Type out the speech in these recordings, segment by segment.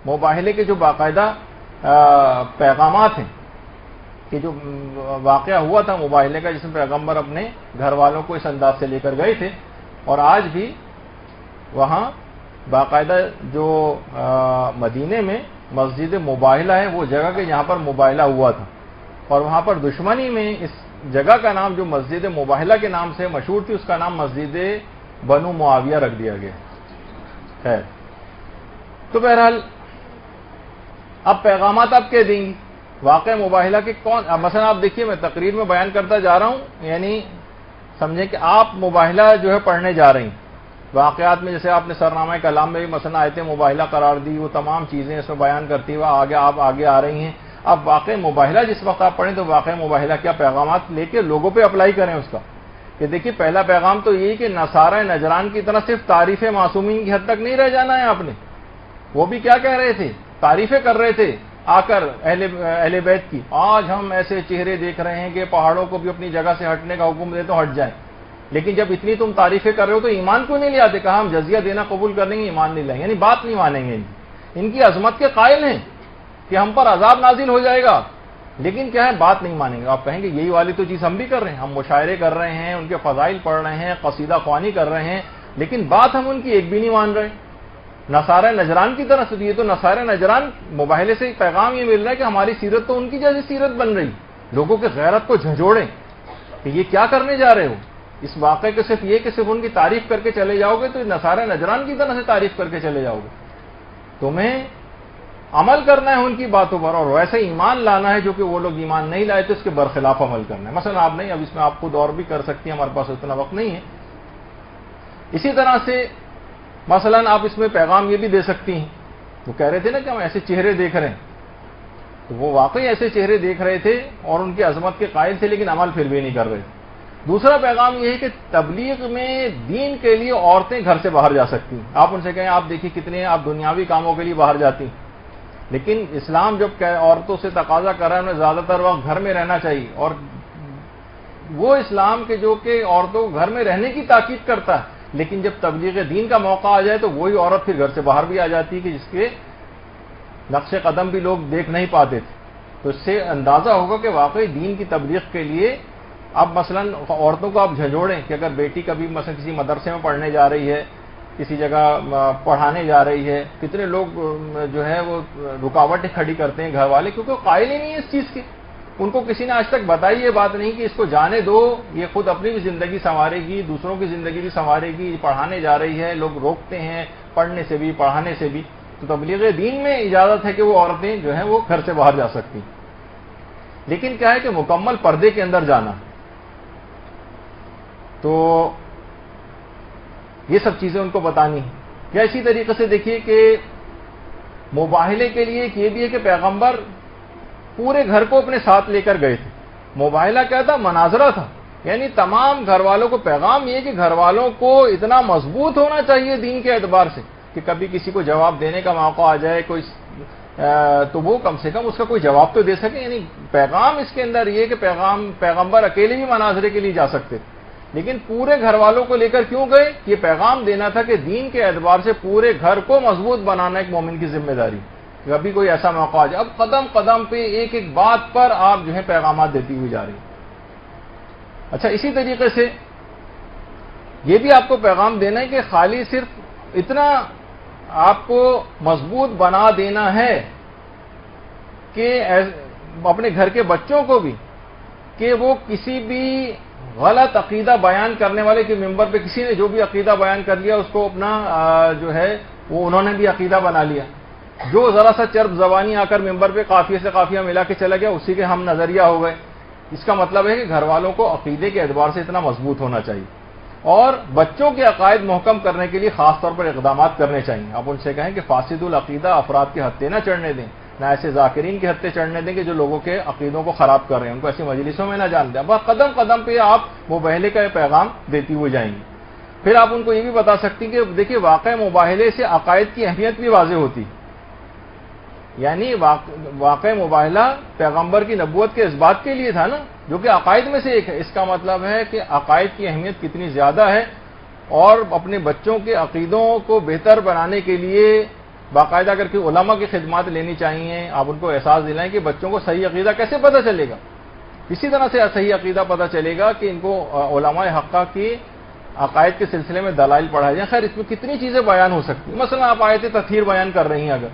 مباہلے کے جو باقاعدہ پیغامات ہیں کہ جو واقعہ ہوا تھا مباہلے کا، جس میں پیغمبر اپنے گھر والوں کو اس انداز سے لے کر گئے تھے، اور آج بھی وہاں باقاعدہ جو مدینے میں مسجد مباہلہ ہے وہ جگہ کہ جہاں پر مباہلہ ہوا تھا، اور وہاں پر دشمنی میں اس جگہ کا نام جو مسجد مباہلہ کے نام سے مشہور تھی اس کا نام مسجد بنو معاویہ رکھ دیا گیا ہے۔ تو بہرحال اب پیغامات آپ کہہ دیں گی واقع مباہلہ کے کون، مثلا آپ دیکھیے میں تقریر میں بیان کرتا جا رہا ہوں، یعنی سمجھیں کہ آپ مباہلہ جو ہے پڑھنے جا رہی ہیں واقعات میں، جیسے آپ نے سرنامہ کلام میں بھی مثلا آیت مباہلہ قرار دی، وہ تمام چیزیں اس میں بیان کرتی ہوئے آگے آپ آگے آ رہی ہیں۔ اب واقع مباہلہ جس وقت آپ پڑھیں تو واقع مباہلہ کیا پیغامات لے کے لوگوں پہ اپلائی کریں اس کا، کہ دیکھیے پہلا پیغام تو یہی کہ نصارہ نجران کی طرح صرف تعریف معصومین کی حد تک نہیں رہ جانا ہے آپ نے۔ وہ بھی کیا کہہ رہے تھے، تعریفیں کر رہے تھے آ کر اہل بیت کی، آج ہم ایسے چہرے دیکھ رہے ہیں کہ پہاڑوں کو بھی اپنی جگہ سے ہٹنے کا حکم دے تو ہٹ جائیں، لیکن جب اتنی تم تعریفیں کر رہے ہو تو ایمان کیوں نہیں لے آتے؟ کہا ہم جزیہ دینا قبول کر لیں گے، ایمان نہیں لائیں گے، یعنی بات نہیں مانیں گے۔ ان کی عظمت کے قائل ہیں کہ ہم پر عذاب نازل ہو جائے گا، لیکن کیا ہے بات نہیں مانیں گے۔ آپ کہیں گے یہی والی تو چیز ہم بھی کر رہے ہیں، ہم مشاعرے کر رہے ہیں، ان کے فضائل پڑھ رہے ہیں، قصیدہ خوانی کر رہے ہیں، لیکن بات ہم ان کی ایک بھی نہیں مان رہے۔ نصارہ نجران کی طرح سے یہ تو نصارہ نجران مباہلے سے پیغام یہ مل رہا ہے کہ ہماری سیرت تو ان کی جیسی سیرت بن رہی، لوگوں کے غیرت کو جھنجھوڑیں کہ یہ کیا کرنے جا رہے ہو۔ اس واقعے کو صرف یہ کہ صرف ان کی تعریف کر کے چلے جاؤ گے تو نصارہ نجران کی طرح سے تعریف کر کے چلے جاؤ گے۔ تمہیں عمل کرنا ہے ان کی باتوں پر، اور ویسے ایمان لانا ہے جو کہ وہ لوگ ایمان نہیں لائے تو اس کے برخلاف عمل کرنا ہے۔ مثلا آپ نہیں، اب اس میں آپ خود اور بھی کر سکتی ہیں، ہمارے پاس اتنا وقت نہیں ہے۔ اسی طرح سے مثلا آپ اس میں پیغام یہ بھی دے سکتی ہیں، وہ کہہ رہے تھے نا کہ ہم ایسے چہرے دیکھ رہے ہیں، تو وہ واقعی ایسے چہرے دیکھ رہے تھے اور ان کی عظمت کے قائل تھے، لیکن عمل پھر بھی نہیں کر رہے۔ دوسرا پیغام یہ ہے کہ تبلیغ میں دین کے لیے عورتیں گھر سے باہر جا سکتی ہیں۔ آپ ان سے کہیں آپ دیکھیے کتنے آپ دنیاوی کاموں کے لیے باہر جاتی ہیں، لیکن اسلام جب عورتوں سے تقاضا کر رہا ہے انہیں زیادہ تر وقت گھر میں رہنا چاہیے، اور وہ اسلام کے جو کہ عورتوں کو گھر میں رہنے کی تاکید کرتا ہے، لیکن جب تبلیغ دین کا موقع آ جائے تو وہی عورت پھر گھر سے باہر بھی آ جاتی ہے کہ جس کے نقش قدم بھی لوگ دیکھ نہیں پاتے تھے۔ تو اس سے اندازہ ہوگا کہ واقعی دین کی تبلیغ کے لیے اب مثلا عورتوں کو آپ جھنجھوڑیں کہ اگر بیٹی کبھی مثلا کسی مدرسے میں پڑھنے جا رہی ہے، کسی جگہ پڑھانے جا رہی ہے، کتنے لوگ جو ہے وہ رکاوٹیں کھڑی کرتے ہیں گھر والے، کیونکہ وہ قائل ہی نہیں ہے اس چیز کی۔ ان کو کسی نے آج تک بتائی یہ بات نہیں کہ اس کو جانے دو، یہ خود اپنی بھی زندگی سنوارے گی، دوسروں کی زندگی بھی سنوارے گی، پڑھانے جا رہی ہے، لوگ روکتے ہیں پڑھنے سے بھی پڑھانے سے بھی۔ تو تبلیغ دین میں اجازت ہے کہ وہ عورتیں جو ہیں وہ گھر سے باہر جا سکتی، لیکن کیا ہے کہ مکمل پردے کے اندر جانا۔ تو یہ سب چیزیں ان کو بتانی ہیں۔ یا اسی طریقے سے دیکھیے کہ مباہلے کے لیے یہ بھی ہے کہ پیغمبر پورے گھر کو اپنے ساتھ لے کر گئے تھے۔ مباہلہ کیا تھا؟ مناظرہ تھا، یعنی تمام گھر والوں کو پیغام یہ کہ گھر والوں کو اتنا مضبوط ہونا چاہیے دین کے اعتبار سے کہ کبھی کسی کو جواب دینے کا موقع آ جائے کوئی تو وہ کم سے کم اس کا کوئی جواب تو دے سکے۔ یعنی پیغام اس کے اندر یہ کہ پیغمبر اکیلے بھی مناظرے کے لیے جا سکتے، لیکن پورے گھر والوں کو لے کر کیوں گئے؟ یہ پیغام دینا تھا کہ دین کے اعتبار سے پورے گھر کو مضبوط بنانا ایک مومن کی ذمہ داری، کبھی کوئی ایسا موقع آ جائے۔ اب قدم قدم پہ ایک ایک بات پر آپ جو ہے پیغامات دیتی ہوئی جا رہی ہیں۔ اچھا، اسی طریقے سے یہ بھی آپ کو پیغام دینا ہے کہ خالی صرف اتنا آپ کو مضبوط بنا دینا ہے کہ اپنے گھر کے بچوں کو بھی کہ وہ کسی بھی غلط عقیدہ بیان کرنے والے کے ممبر پہ کسی نے جو بھی عقیدہ بیان کر لیا اس کو اپنا جو ہے وہ انہوں نے بھی عقیدہ بنا لیا، جو ذرا سا چرب زبانی آ کر ممبر پہ قافیے سے قافیہ ملا کے چلا گیا اسی کے ہم نظریہ ہو گئے۔ اس کا مطلب ہے کہ گھر والوں کو عقیدے کے اعتبار سے اتنا مضبوط ہونا چاہیے، اور بچوں کے عقائد محکم کرنے کے لیے خاص طور پر اقدامات کرنے چاہیے۔ آپ ان سے کہیں کہ فاسد العقیدہ افراد کے ہتھے نہ چڑھنے دیں، نہ ایسے ذاکرین کے ہتھے چڑھنے دیں کہ جو لوگوں کے عقیدوں کو خراب کر رہے ہیں، ان کو ایسی مجلسوں میں نہ جان دیں۔ بس قدم قدم پہ آپ مباہلے کا پیغام دیتی ہوئی جائیں گی۔ پھر آپ ان کو یہ بھی بتا سکتی کہ دیکھیے واقع مباہلے سے عقائد کی اہمیت بھی واضح ہوتی، یعنی واقع مباہلہ پیغمبر کی نبوت کے اثبات کے لیے تھا نا، جو کہ عقائد میں سے ایک ہے۔ اس کا مطلب ہے کہ عقائد کی اہمیت کتنی زیادہ ہے، اور اپنے بچوں کے عقیدوں کو بہتر بنانے کے لیے باقاعدہ کر کے علماء کی خدمات لینی چاہیے. آپ ان کو احساس دلائیں کہ بچوں کو صحیح عقیدہ کیسے پتہ چلے گا. اسی طرح سے صحیح عقیدہ پتہ چلے گا کہ ان کو علماء حقہ کی عقائد کے سلسلے میں دلائل پڑھائے جائیں. خیر اس میں کتنی چیزیں بیان ہو سکتی ہیں. مثلا آپ آیت تطہیر بیان کر رہی ہیں اگر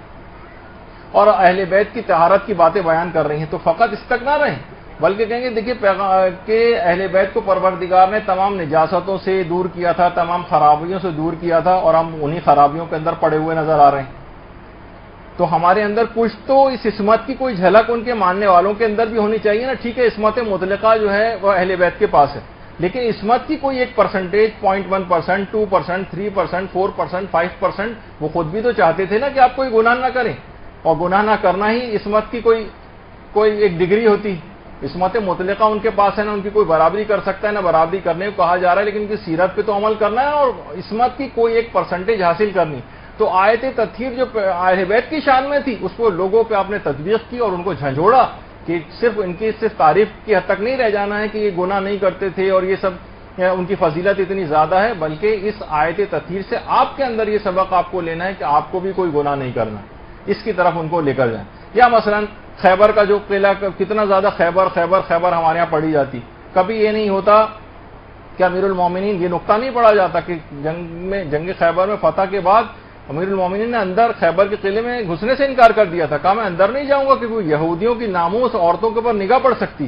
اور اہل بیت کی طہارت کی باتیں بیان کر رہی ہیں تو فقط اس تک نہ رہیں بلکہ کہیں گے دیکھیے کہ اہل بیت کو پروردگار نے تمام نجاستوں سے دور کیا تھا, تمام خرابیوں سے دور کیا تھا اور ہم انہی خرابیوں کے اندر پڑے ہوئے نظر آ رہے ہیں. تو ہمارے اندر کچھ تو اس عصمت کی کوئی جھلک ان کے ماننے والوں کے اندر بھی ہونی چاہیے نا. ٹھیک ہے عصمت مطلقہ جو ہے وہ اہل بیت کے پاس ہے, لیکن عصمت کی کوئی ایک پرسنٹیج 0.1%, 2%, 3%, 4%, 5% وہ خود بھی تو چاہتے تھے نا کہ آپ کوئی گناہ نہ کریں, اور گناہ نہ کرنا ہی عصمت کی کوئی ایک ڈگری ہوتی. عصمت مطلقہ ان کے پاس ہے نا, ان کی کوئی برابری کر سکتا ہے نہ برابری کرنے کو کہا جا رہا ہے, لیکن ان کی سیرت پہ تو عمل کرنا ہے اور عصمت کی کوئی ایک پرسنٹیج حاصل کرنی. تو آیت تطہیر جو اہل بیت کی شان میں تھی اس کو لوگوں پہ آپ نے تطبیق کی اور ان کو جھنجھوڑا کہ صرف ان کی صرف تعریف کی حد تک نہیں رہ جانا ہے کہ یہ گناہ نہیں کرتے تھے اور یہ سب ان کی فضیلت اتنی زیادہ ہے, بلکہ اس آیت تطہیر سے آپ کے اندر یہ سبق آپ کو لینا ہے کہ آپ کو بھی کوئی گناہ نہیں کرنا. اس کی طرف ان کو لے کر جائیں. یا مثلا خیبر کا جو قلعہ, کتنا زیادہ خیبر خیبر خیبر ہمارے یہاں پڑھی جاتی. کبھی یہ نہیں ہوتا کہ امیر المومنین یہ نقطہ نہیں پڑھا جاتا کہ جنگ خیبر میں فتح کے بعد امیر المومنین نے اندر خیبر کے قلعے میں گھسنے سے انکار کر دیا تھا. کہا میں اندر نہیں جاؤں گا کہ کوئی یہودیوں کی ناموس عورتوں کے اوپر نگاہ پڑ سکتی.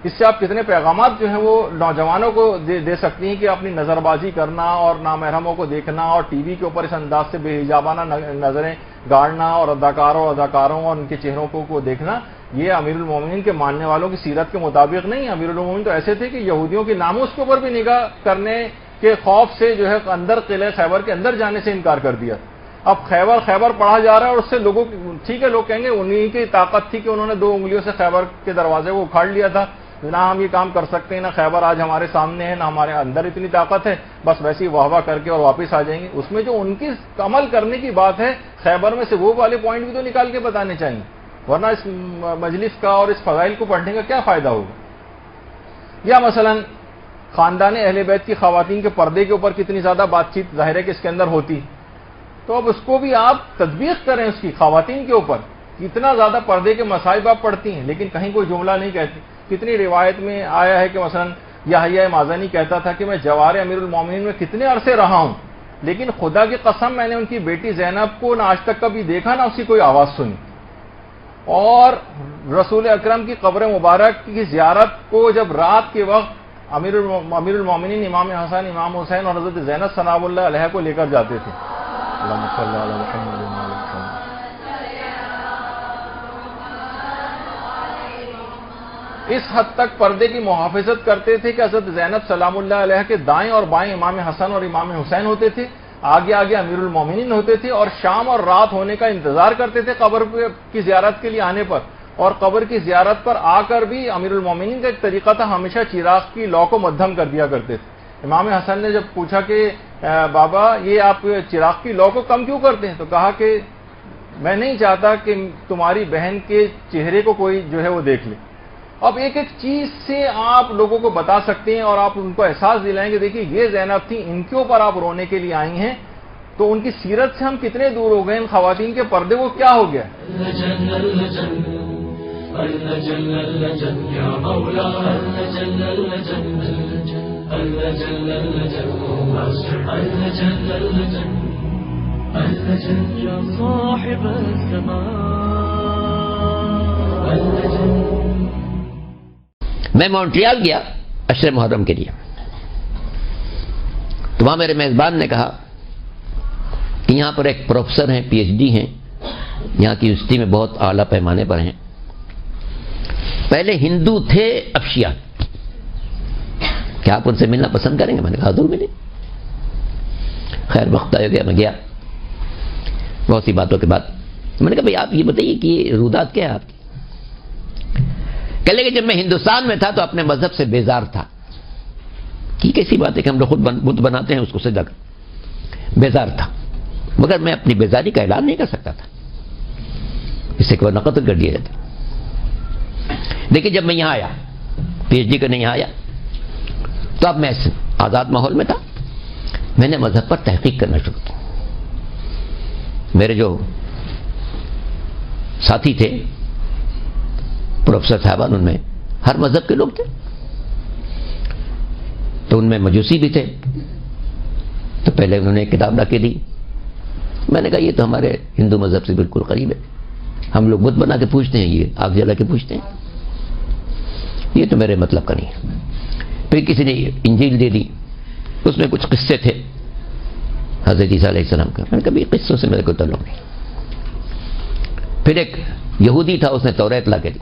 اس سے آپ کتنے پیغامات جو ہیں وہ نوجوانوں کو دے سکتی ہیں کہ اپنی نظر بازی کرنا اور نامحرموں کو دیکھنا اور ٹی وی کے اوپر اس انداز سے بے حجابانہ نظریں گاڑنا اور اداکاروں اور ان کے چہروں کو دیکھنا, یہ امیر المومنین کے ماننے والوں کی سیرت کے مطابق نہیں. امیر المومنین تو ایسے تھے کہ یہودیوں کی ناموس کے اوپر بھی نگاہ کرنے کے خوف سے جو ہے اندر قلعہ خیبر کے اندر جانے سے انکار کر دیا. اب خیبر پڑھا جا رہا ہے اور اس سے لوگوں ٹھیک ہے لوگ کہیں گے انہی کی طاقت تھی کہ انہوں نے 2 انگلیوں سے خیبر کے دروازے کو اکھاڑ لیا تھا, نہ ہم یہ کام کر سکتے ہیں, نہ خیبر آج ہمارے سامنے ہے, نہ ہمارے اندر اتنی طاقت ہے, بس ویسے ہی واہ کر کے اور واپس آ جائیں گے. اس میں جو ان کی عمل کرنے کی بات ہے خیبر میں سے وہ والے پوائنٹ بھی تو نکال کے بتانے چاہیے, ورنہ اس مجلس کا اور اس فضائل کو پڑھنے کا کیا فائدہ ہوگا. یا مثلا خاندان اہل بیت کی خواتین کے پردے کے اوپر کتنی زیادہ بات چیت ظاہر ہے کہ اس کے اندر ہوتی, تو اب اس کو بھی آپ تطبیق کریں. اس کی خواتین کے اوپر کتنا زیادہ پردے کے مصائب آپ پڑھتی ہیں لیکن کہیں کوئی جملہ نہیں کہتی. کتنی روایت میں آیا ہے کہ مثلا یحییٰ مازنی کہتا تھا کہ میں جوار امیر المومنین میں کتنے عرصے رہا ہوں, لیکن خدا کی قسم میں نے ان کی بیٹی زینب کو نہ آج تک کبھی دیکھا نہ اس کی کوئی آواز سنی. اور رسول اکرم کی قبر مبارک کی زیارت کو جب رات کے وقت امیر المومنین امام حسن امام حسین اور حضرت زینب ثناء اللہ علیہ کو لے کر جاتے تھے. اللہم صلی علی محمد و علی محمد. اس حد تک پردے کی محافظت کرتے تھے کہ حضرت زینب سلام اللہ علیہ کے دائیں اور بائیں امام حسن اور امام حسین ہوتے تھے, آگے امیر المومنین ہوتے تھے, اور شام اور رات ہونے کا انتظار کرتے تھے قبر کی زیارت کے لیے آنے پر. اور قبر کی زیارت پر آ کر بھی امیر المومنین کا ایک طریقہ تھا, ہمیشہ چراغ کی لو کو مدھم کر دیا کرتے تھے. امام حسن نے جب پوچھا کہ بابا یہ آپ چراغ کی لو کو کم کیوں کرتے ہیں, تو کہا کہ میں نہیں چاہتا کہ تمہاری بہن کے چہرے کو کوئی جو ہے وہ دیکھ لے. اب ایک چیز سے آپ لوگوں کو بتا سکتے ہیں اور آپ ان کو احساس دلائیں گے دیکھیے یہ زینب تھی, ان کے اوپر آپ رونے کے لیے آئی ہیں, تو ان کی سیرت سے ہم کتنے دور ہو گئے. ان خواتین کے پردے کو کیا ہو گیا. میں مونٹریال گیا عشر محرم کے لیے, تو وہاں میرے میزبان نے کہا کہ یہاں پر ایک پروفیسر ہیں, پی ایچ ڈی ہیں, یہاں کی یونیورسٹی میں بہت اعلیٰ پیمانے پر ہیں, پہلے ہندو تھے اب شیعہ, کیا آپ ان سے ملنا پسند کریں گے. میں نے کہا ضرور ملیں. خیر وقت آ گیا, میں گیا. بہت سی باتوں کے بعد میں نے کہا بھائی آپ یہ بتائیے کہ یہ رودات کیا ہے آپ کی. کہہ لے کہ جب میں ہندوستان میں تھا تو اپنے مذہب سے بیزار تھا. کی کیسی بات ہے کہ ہم لوگ خود بت بناتے ہیں اس کو سجدہ کر. بیزار تھا, مگر میں اپنی بیزاری کا اعلان نہیں کر سکتا تھا, اس سے کہ قتل کر دیا جاتا. لیکن جب میں یہاں آیا, پی ایچ ڈی کرنے یہاں آیا, تو اب میں آزاد ماحول میں تھا, میں نے مذہب پر تحقیق کرنا شروع کی. میرے جو ساتھی تھے پروفیسر صاحبان، ان میں ہر مذہب کے لوگ تھے، تو ان میں مجوسی بھی تھے. تو پہلے انہوں نے ایک کتاب لا کے دی. میں نے کہا یہ تو ہمارے ہندو مذہب سے بالکل قریب ہے، ہم لوگ بت بنا کے پوچھتے ہیں، یہ آگ جلا کے پوچھتے ہیں، یہ تو میرے مطلب کا نہیں ہے. پھر کسی نے انجیل دے دی، اس میں کچھ قصے تھے حضرت عیسیٰ علیہ السلام کا. میں نے کہا قصوں سے میرے کو تعلق نہیں. پھر ایک یہودی تھا، اس نے توریت لا کے دی.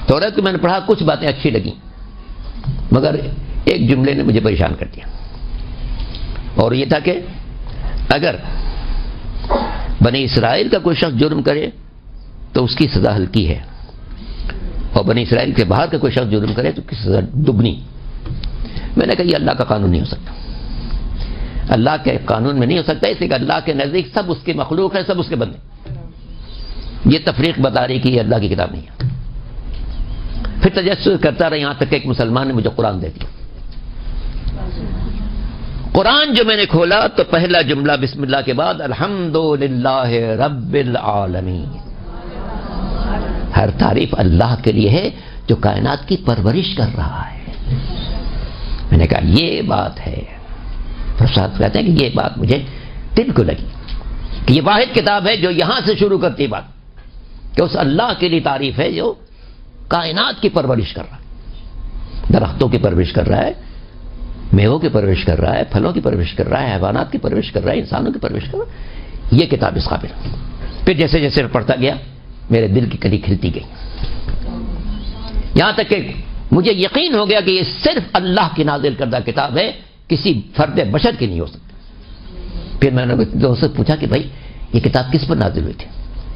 توریت کو میں نے پڑھا، کچھ باتیں اچھی لگیں، مگر ایک جملے نے مجھے پریشان کر دیا، اور یہ تھا کہ اگر بنی اسرائیل کا کوئی شخص جرم کرے تو اس کی سزا ہلکی ہے، اور بنی اسرائیل کے باہر کا کوئی شخص جرم کرے تو اس کی سزا دگنی. میں نے کہا یہ اللہ کا قانون نہیں ہو سکتا، اللہ کے قانون میں نہیں ہو سکتا، اس لیے کہ اللہ کے نزدیک سب اس کی مخلوق ہے، سب اس کے بندے. یہ تفریق بتا رہی کہ یہ اللہ کی کتاب نہیں ہے. پھر تجسس کرتا رہا، یہاں تک کہ ایک مسلمان نے مجھے قرآن دے دیا. قرآن جو میں نے کھولا تو پہلا جملہ بسم اللہ کے بعد الحمدللہ رب العالمین. ہر تعریف اللہ کے لیے ہے جو کائنات کی پرورش کر رہا ہے. میں نے کہا یہ بات ہے. پرساد کہتے ہیں کہ یہ بات مجھے دل کو لگی کہ یہ واحد کتاب ہے جو یہاں سے شروع کرتی بات کہ اس اللہ کے لیے تعریف ہے جو کائنات کی پرورش کر رہا ہے، درختوں کی پرورش کر رہا ہے، میووں کی پرورش کر رہا ہے، پھلوں کی پرورش کر رہا ہے، حیوانات کی پرورش کر رہا ہے، انسانوں کی پرورش کر رہا ہے. یہ کتاب اس قابل. پھر جیسے جیسے میں پڑھتا گیا میرے دل کی کلی کھلتی گئی، یہاں تک کہ مجھے یقین ہو گیا کہ یہ صرف اللہ کی نازل کردہ کتاب ہے، کسی فرد بشر کی نہیں ہو سکتی. پھر میں نے دوست سے پوچھا کہ بھائی یہ کتاب کس پر نازل ہوئی تھی؟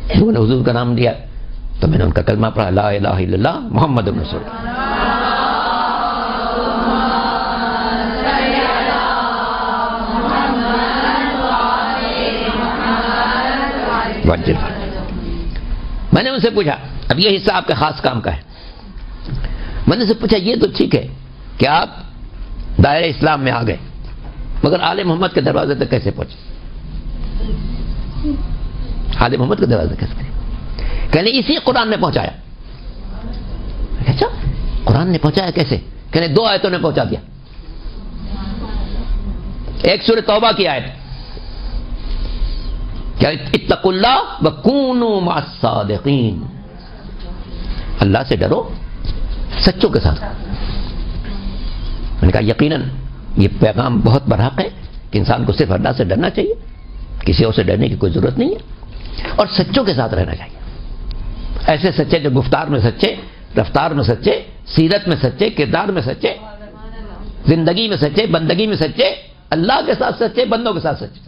انہوں نے حضور کا نام دیا، تو میں نے ان کا کلمہ پڑھا، لا الہ الا اللہ محمد رسول اللہ. میں نے ان سے پوچھا، اب یہ حصہ آپ کے خاص کام کا ہے. میں نے ان سے پوچھا یہ تو ٹھیک ہے کہ آپ دائرہ اسلام میں آ گئے، مگر آل محمد کے دروازے تک کیسے پہنچے؟ آل محمد کے دروازے کیسے پہنچے؟ کہنے اسی قرآن نے پہنچایا. اچھا قرآن نے پہنچایا کیسے؟ کہنے دو آیتوں نے پہنچا دیا. ایک سورہ توبہ کی آیت کیا اتقوا اللہ وکونوا مع الصادقین، اللہ سے ڈرو سچوں کے ساتھ. میں نے کہا یقیناً یہ پیغام بہت برحق ہے کہ انسان کو صرف اللہ سے ڈرنا چاہیے، کسی اور سے ڈرنے کی کوئی ضرورت نہیں ہے، اور سچوں کے ساتھ رہنا چاہیے. ایسے سچے جو گفتار میں سچے، رفتار میں سچے، سیرت میں سچے، کردار میں سچے، زندگی میں سچے، بندگی میں سچے، اللہ کے ساتھ سچے، بندوں کے ساتھ سچے.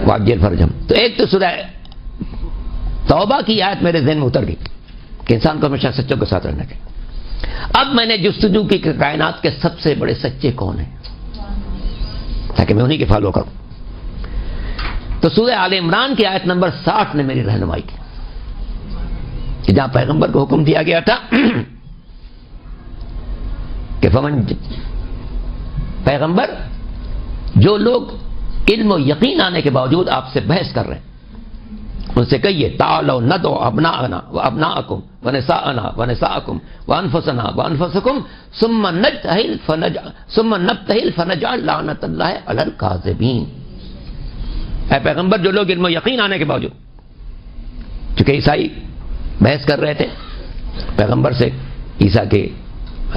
واجر فرجم. تو ایک تو سورہ توبہ کی آیت میرے ذہن میں اتر گئی کہ انسان کو ہمیشہ سچوں کے ساتھ رہنا چاہیے. اب میں نے جستجو کی کہ کائنات کے سب سے بڑے سچے کون ہیں تاکہ میں انہی کے فالو کروں. تو سورہ آل عمران کی آیت نمبر 60 نے میری رہنمائی کی کہ جہاں پیغمبر کو حکم دیا گیا تھا کہ پیغمبر جو لوگ علم و یقین آنے کے باوجود آپ سے بحث کر رہے ہیں ان سے کہیے تعالوا ندعو ابناءنا وابناءکم ونساءنا ونساءکم وانفسنا وانفسکم ثم نبتہل فنجعل لعنت اللہ علی الکاذبین. اے پیغمبر جو لوگ علم و یقین آنے کے باوجود، چونکہ عیسائی بحث کر رہے تھے پیغمبر سے عیسیٰ کے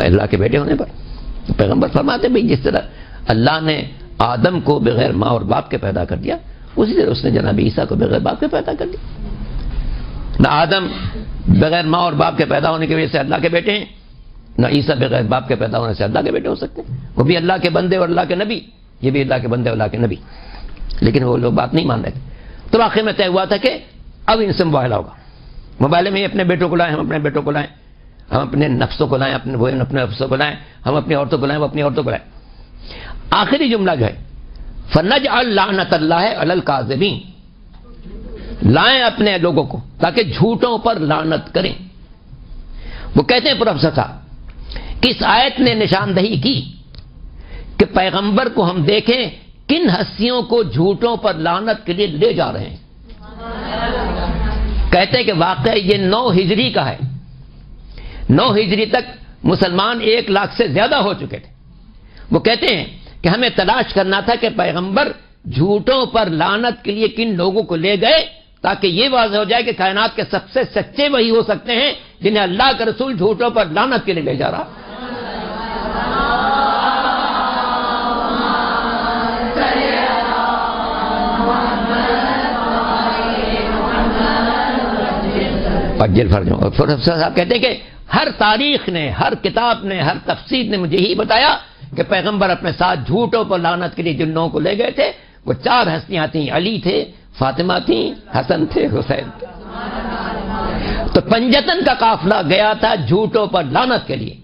اللہ کے بیٹے ہونے پر، پیغمبر فرماتے بھئی جس طرح اللہ نے آدم کو بغیر ماں اور باپ کے پیدا کر دیا اسی طرح اس نے جناب عیسیٰ کو بغیر باپ کے پیدا کر دیا. نہ آدم بغیر ماں اور باپ کے پیدا ہونے کی وجہ سے اللہ کے بیٹے ہیں، نہ عیسیٰ بغیر باپ کے پیدا ہونے سے اللہ کے بیٹے ہو سکتے ہیں. وہ بھی اللہ کے بندے اور اللہ کے نبی، یہ بھی اللہ کے بندے اور اللہ کے نبی، لیکن وہ لوگ بات نہیں مان رہے تھے. تو آخر میں طے ہوا تھا کہ اب ان سے مباہلہ ہوگا. مباہلے میں اپنے بیٹوں کو لائیں، ہم اپنے بیٹوں کو لائیں، ہم اپنے نفسوں کو لائیں، وہ اپنے نفسوں کو لائیں، ہم اپنی عورتوں کو لائیں، وہ اپنی عورتوں کو لائیں. آخری جملہ جو ہے فنجعل لعنت اللہ علی الکاذبین، لائیں اپنے لوگوں کو تاکہ جھوٹوں پر لعنت کریں. وہ کہتے ہیں پروفیسر صاحب کہ اس آیت نے نشاندہی کی کہ پیغمبر کو ہم دیکھیں کن ہستیوں کو جھوٹوں پر لعنت کے لیے لے جا رہے ہیں. کہتے ہیں کہ واقعہ یہ 9 ہجری کا ہے. 9 ہجری تک مسلمان 1 لاکھ سے زیادہ ہو چکے تھے. وہ کہتے ہیں کہ ہمیں تلاش کرنا تھا کہ پیغمبر جھوٹوں پر لعنت کے لیے کن لوگوں کو لے گئے تاکہ یہ واضح ہو جائے کہ کائنات کے سب سے سچے وہی ہو سکتے ہیں جنہیں اللہ کا رسول جھوٹوں پر لعنت کے لیے لے جا رہا. اور پروفیسر صاحب کہتے ہیں کہ ہر تاریخ نے، ہر کتاب نے، ہر تفسیر نے مجھے یہی بتایا کہ پیغمبر اپنے ساتھ جھوٹوں پر لعنت کے لیے جن لوگوں کو لے گئے تھے وہ 4 ہستیاں تھیں. علی تھے، فاطمہ تھیں، حسن تھے، حسین تھے. تو پنجتن کا قافلہ گیا تھا جھوٹوں پر لعنت کے لیے.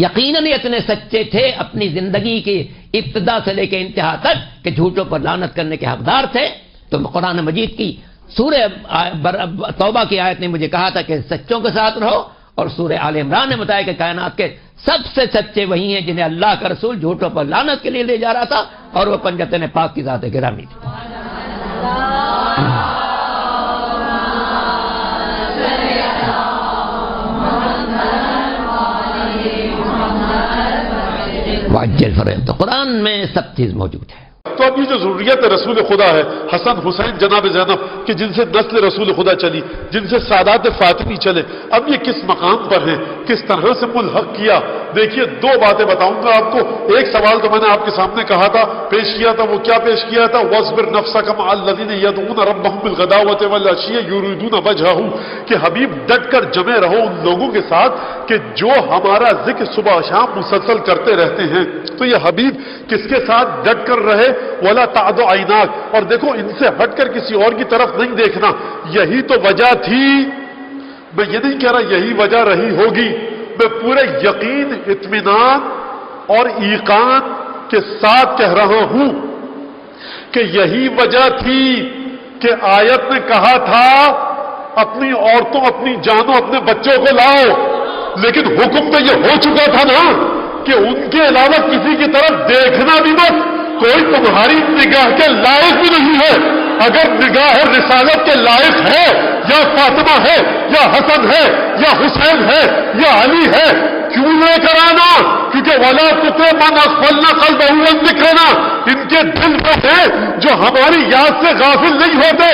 یقیناً اتنے سچے تھے اپنی زندگی کی ابتدا سے لے کے انتہا تک کہ جھوٹوں پر لعنت کرنے کے حقدار تھے. تو قرآن مجید کی سورہ توبہ کی آیت نے مجھے کہا تھا کہ سچوں کے ساتھ رہو، اور سورہ آل عمران نے بتایا کہ کائنات کے سب سے سچے وہی ہیں جنہیں اللہ کا رسول جھوٹوں پر لعنت کے لیے لے جا رہا تھا، اور وہ پنجتن پاک کی ذات گرامی تھی. واجل فرحت. تو قرآن میں سب چیز موجود ہے. تو اب یہ جو ضروریت رسول خدا ہے، حسن حسین جناب زینب کہ جن سے نسل رسول خدا چلی، جن سے سادات فاطمی چلے، اب یہ کس مقام پر ہیں، کس طرح سے ملحق کیا. دیکھیے 2 باتیں بتاؤں گا آپ کو. ایک سوال تو میں نے آپ کے سامنے کہا تھا، پیش کیا تھا. وہ کیا پیش کیا تھا؟ وَاصْبِرْ نَفْسَكَ مَعَ الَّذِينَ يَدْعُونَ رَبَّهُم بِالْغَدَاوَةِ وَالْعَشِيِّ يُرِيدُونَ وَجْهَهُ کہ حبیب ڈٹ کر جمے رہو ان لوگوں کے ساتھ کہ جو ہمارا ذکر صبح و شام مسلسل کرتے رہتے ہیں. تو یہ حبیب کس کے ساتھ ڈٹ کر رہے؟ وَلَا تَعْدُ عَيْنَاكَ. اور دیکھو ان سے ہٹ کر کسی اور کی طرف نہیں دیکھنا. یہی تو وجہ تھی. میں یہ نہیں کہہ رہا یہی وجہ رہی ہوگی، میں پورے یقین، اطمینان اور ایقان کے ساتھ کہہ رہا ہوں کہ یہی وجہ تھی کہ آیت نے کہا تھا اپنی عورتوں، اپنی جانوں، اپنے بچوں کو لاؤ. لیکن حکم تو یہ ہو چکا تھا نا کہ ان کے علاوہ کسی کی طرف دیکھنا بھی مت. کوئی تمہاری نگاہ کے لائق بھی نہیں ہے. اگر نگاہ رسالت کے لائق ہے، یا فاطمہ ہے، یا حسن ہے، یا حسین ہے، یا علی ہے، کیوں لے کر آنا؟ کیونکہ وَلَا تُطِعْ مَنْ أَغْفَلْنَا قَلْبَهُ عَنْ ذِكْرِنَا. ان کے دل وہ ہیں جو ہماری یاد سے غافل نہیں ہوتے.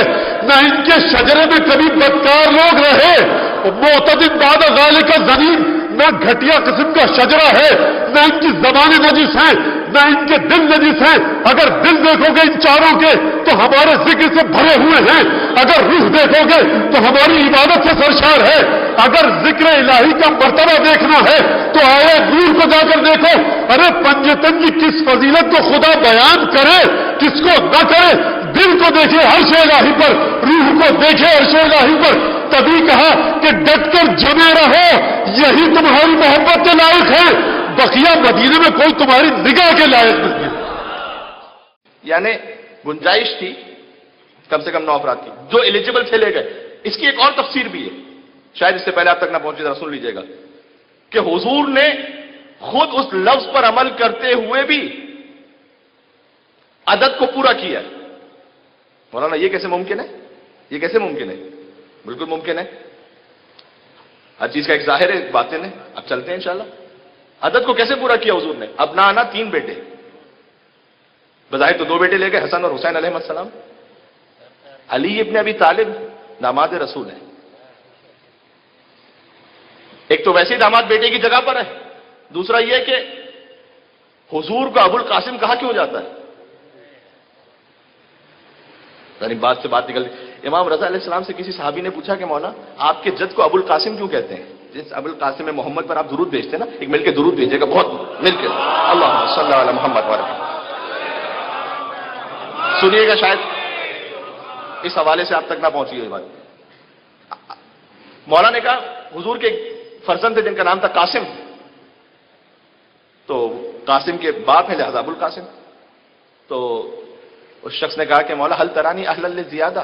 نہ ان کے شجرے میں کبھی بدکار لوگ رہے. معتد بعد ذلك زنیم. نہ گھٹیا قسم کا شجرہ ہے، نہ ان کی زبانیں نجس ہیں، نہ ان کے دل نجس ہیں. اگر دل دیکھو گے ان چاروں کے تو ہمارے ذکر سے بھرے ہوئے ہیں. اگر روح دیکھو گے تو ہماری عبادت سے سرشار ہے. اگر ذکر الہی کا مرتبہ دیکھنا ہے تو آئے نور کو جا کر دیکھو. ارے پنجتن کی کس فضیلت کو خدا بیان کرے، کس کو نہ کرے. دل کو دیکھے عرش الہی پر، روح کو دیکھے عرش الہی پر. تبھی کہا کہ ڈٹ کر جمے رہو، یہی تمہاری محبت کے لائق ہے. بقیہ مدینے میں کوئی تمہاری نگاہ کے لائق نہیں ہے. یعنی گنجائش تھی کم سے کم 9 افراد کی جو ایلیجیبل تھے، لے گئے. اس کی ایک اور تفسیر بھی ہے، شاید اس سے پہلے آپ تک نہ پہنچے، ذرا سن لیجئے گا کہ حضور نے خود اس لفظ پر عمل کرتے ہوئے بھی عدد کو پورا کیا. مولانا یہ کیسے ممکن ہے؟ یہ کیسے ممکن ہے؟ بالکل ممکن ہے. ہر چیز کا ایک ظاہر ہے، ایک باطن ہے. اب چلتے ہیں انشاءاللہ. عدد کو کیسے پورا کیا حضور نے؟ ابنانا 3 بیٹے، بظاہر تو 2 بیٹے لے گئے، حسن اور حسین علیہ السلام. علی ابن ابی طالب داماد رسول ہے. ایک تو ویسے داماد بیٹے کی جگہ پر ہے، دوسرا یہ کہ حضور کو ابو القاسم کہا کیوں جاتا ہے؟ یعنی بات سے بات نکل. امام رضا علیہ السلام سے کسی صحابی نے پوچھا کہ مولا آپ کے جد کو ابو القاسم کیوں کہتے ہیں؟ جس ابو القاسم میں محمد پر آپ درود بھیجتے ہیں نا، ایک مل کے درود بھیجیے گا، بہت مل کے اللہم صلی علی محمد وعلی. سنیے گا، شاید اس حوالے سے آپ تک نہ پہنچی یہ بات. مولا نے کہا حضور کے فرزند تھے جن کا نام تھا قاسم، تو قاسم کے باپ ہیں لہذا ابو القاسم. تو اس شخص نے کہا کہ مولا حل ترانی اہل زیادہ،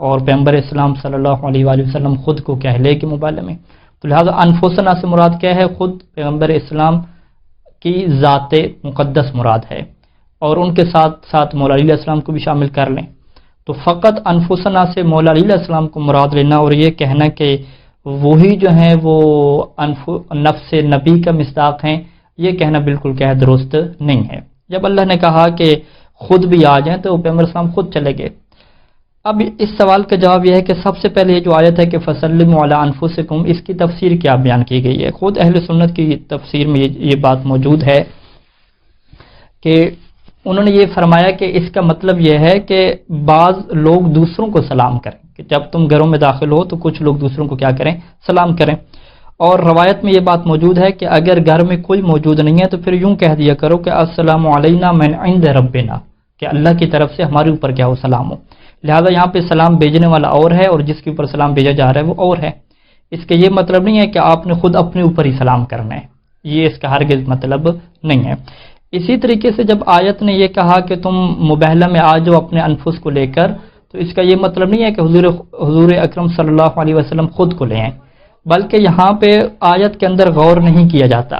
اور پیغمبر اسلام صلی اللہ علیہ وآلہ وسلم خود کو کہہ لے کہ مبالغہ میں، تو لہذا انفسنا سے مراد کیا ہے؟ خود پیغمبر اسلام کی ذات مقدس مراد ہے، اور ان کے ساتھ ساتھ مولا علیہ السلام کو بھی شامل کر لیں۔ تو فقط انفسنا سے مولا علیہ السلام کو مراد لینا اور یہ کہنا کہ وہی جو ہیں وہ نفس نبی کا مصداق ہیں، یہ کہنا بالکل کیا ہے؟ درست نہیں ہے۔ جب اللہ نے کہا کہ خود بھی آ جائیں تو پیغمبر اسلام خود چلے گئے۔ اب اس سوال کا جواب یہ ہے کہ سب سے پہلے یہ جو آیت ہے کہ فَسَلِّمُوا عَلَىٰ أَنفُسِكُمْ، اس کی تفسیر کیا بیان کی گئی ہے؟ خود اہل سنت کی تفسیر میں یہ بات موجود ہے کہ انہوں نے یہ فرمایا کہ اس کا مطلب یہ ہے کہ بعض لوگ دوسروں کو سلام کریں، کہ جب تم گھروں میں داخل ہو تو کچھ لوگ دوسروں کو کیا کریں؟ سلام کریں۔ اور روایت میں یہ بات موجود ہے کہ اگر گھر میں کوئی موجود نہیں ہے تو پھر یوں کہہ دیا کرو کہ السلام علینا من عند ربنا، کہ اللہ کی طرف سے ہمارے اوپر کیا ہو؟ سلام ہو۔ لہذا یہاں پہ سلام بھیجنے والا اور ہے اور جس کے اوپر سلام بھیجا جا رہا ہے وہ اور ہے۔ اس کا یہ مطلب نہیں ہے کہ آپ نے خود اپنے اوپر ہی سلام کرنا ہے، یہ اس کا ہرگز مطلب نہیں ہے۔ اسی طریقے سے جب آیت نے یہ کہا کہ تم مباہلہ میں آ جاؤ اپنے انفس کو لے کر، تو اس کا یہ مطلب نہیں ہے کہ حضور اکرم صلی اللہ علیہ وسلم خود کو لے آئیں، بلکہ یہاں پہ آیت کے اندر غور نہیں کیا جاتا۔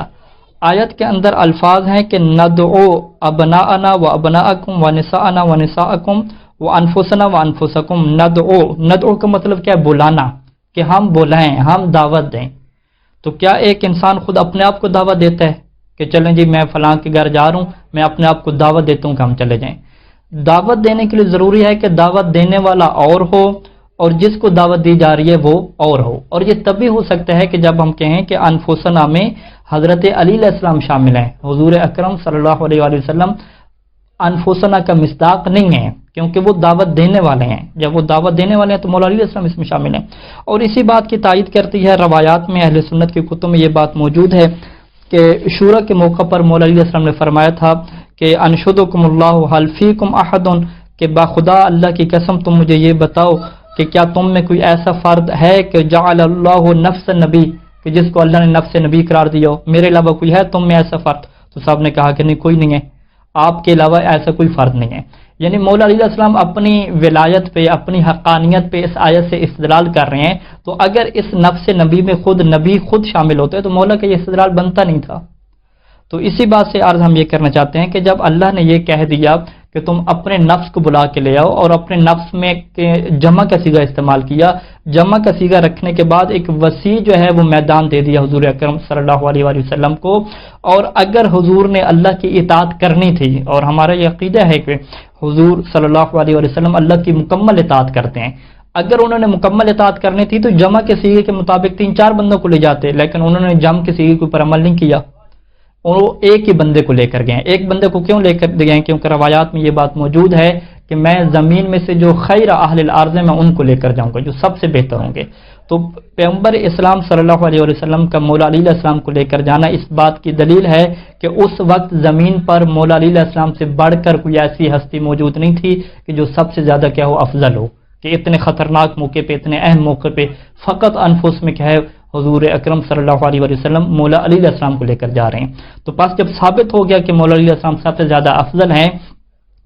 آیت کے اندر الفاظ ہیں کہ ندعو ابناءنا و ابناءکم و نساءنا و نساءکم و انفسنا و انفسکم۔ ندعو کا مطلب کیا ہے؟ بلانا، کہ ہم بلائیں، ہم دعوت دیں۔ تو کیا ایک انسان خود اپنے آپ کو دعوت دیتا ہے کہ چلیں جی میں فلاں کے گھر جا رہا ہوں، میں اپنے آپ کو دعوت دیتا ہوں کہ ہم چلے جائیں؟ دعوت دینے کے لیے ضروری ہے کہ دعوت دینے والا اور ہو اور جس کو دعوت دی جا رہی ہے وہ اور ہو، اور یہ تبھی ہو سکتا ہے کہ جب ہم کہیں کہ انفسنا میں حضرت علی علیہ السلام شامل ہیں۔ حضور اکرم صلی اللہ علیہ وآلہ وسلم انفسنا کا مصداق نہیں ہے کیونکہ وہ دعوت دینے والے ہیں، جب وہ دعوت دینے والے ہیں تو مولا علی علیہ السلام اس میں شامل ہیں۔ اور اسی بات کی تائید کرتی ہے روایات میں، اہل سنت کی کتب میں یہ بات موجود ہے کہ شورا کے موقع پر مولا علی علیہ السلام نے فرمایا تھا کہ انشدکم اللہ حل فیکم احد، کہ باخدا اللہ کی قسم تم مجھے یہ بتاؤ کہ کیا تم میں کوئی ایسا فرد ہے کہ جعل اللہ نفس نبی، کہ جس کو اللہ نے نفس نبی قرار دیا ہو، میرے علاوہ کوئی ہے تم میں ایسا فرد؟ تو صاحب نے کہا کہ نہیں، کوئی نہیں ہے، آپ کے علاوہ ایسا کوئی فرد نہیں ہے۔ یعنی مولا علی علیہ السلام اپنی ولایت پہ، اپنی حقانیت پہ اس آیت سے استدلال کر رہے ہیں، تو اگر اس نفس نبی میں خود نبی خود شامل ہوتے تو مولا کا یہ استدلال بنتا نہیں تھا۔ تو اسی بات سے عرض ہم یہ کرنا چاہتے ہیں کہ جب اللہ نے یہ کہہ دیا کہ تم اپنے نفس کو بلا کے لے آؤ، اور اپنے نفس میں جمع کا صیغہ استعمال کیا، جمع کا صیغہ رکھنے کے بعد ایک وسیع جو ہے وہ میدان دے دیا حضور اکرم صلی اللہ علیہ وآلہ وسلم کو، اور اگر حضور نے اللہ کی اطاعت کرنی تھی، اور ہمارا یہ عقیدہ ہے کہ حضور صلی اللہ علیہ وآلہ وسلم اللہ کی مکمل اطاعت کرتے ہیں، اگر انہوں نے مکمل اطاعت کرنی تھی تو جمع کے صیغے کے مطابق 3-4 بندوں کو لے جاتے، لیکن انہوں نے جمع کے صیغے کے اوپر عمل نہیں کیا، وہ ایک ہی بندے کو لے کر گئے ہیں۔ ایک بندے کو کیوں لے کر گئے ہیں؟ کیونکہ روایات میں یہ بات موجود ہے کہ میں زمین میں سے جو خیر اہل الارض ہیں میں ان کو لے کر جاؤں گا جو سب سے بہتر ہوں گے۔ تو پیغمبر اسلام صلی اللہ علیہ وسلم کا مولا علی علیہ السلام کو لے کر جانا اس بات کی دلیل ہے کہ اس وقت زمین پر مولا علی علیہ السلام سے بڑھ کر کوئی ایسی ہستی موجود نہیں تھی کہ جو سب سے زیادہ کیا ہو؟ افضل ہو، کہ اتنے خطرناک موقع پہ، اتنے اہم موقع پہ فقط انفس میں کیا ہے؟ حضور اکرم صلی اللہ علیہ وسلم مولا علی علیہ السلام کو لے کر جا رہے ہیں۔ تو پس جب ثابت ہو گیا کہ مولا علی علیہ السلام سب سے زیادہ افضل ہیں،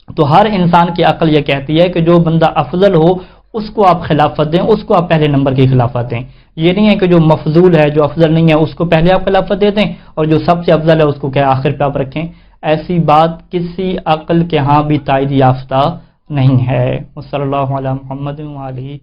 تو ہر انسان کی عقل یہ کہتی ہے کہ جو بندہ افضل ہو اس کو آپ خلافت دیں، اس کو آپ پہلے نمبر کی خلافت دیں۔ یہ نہیں ہے کہ جو مفضول ہے، جو افضل نہیں ہے، اس کو پہلے آپ خلافت دے دیں، اور جو سب سے افضل ہے اس کو کیا آخر پہ آپ رکھیں۔ ایسی بات کسی عقل کے ہاں بھی تائید یافتہ نہیں ہے۔ صلی اللہ علیہ محمد و علیہ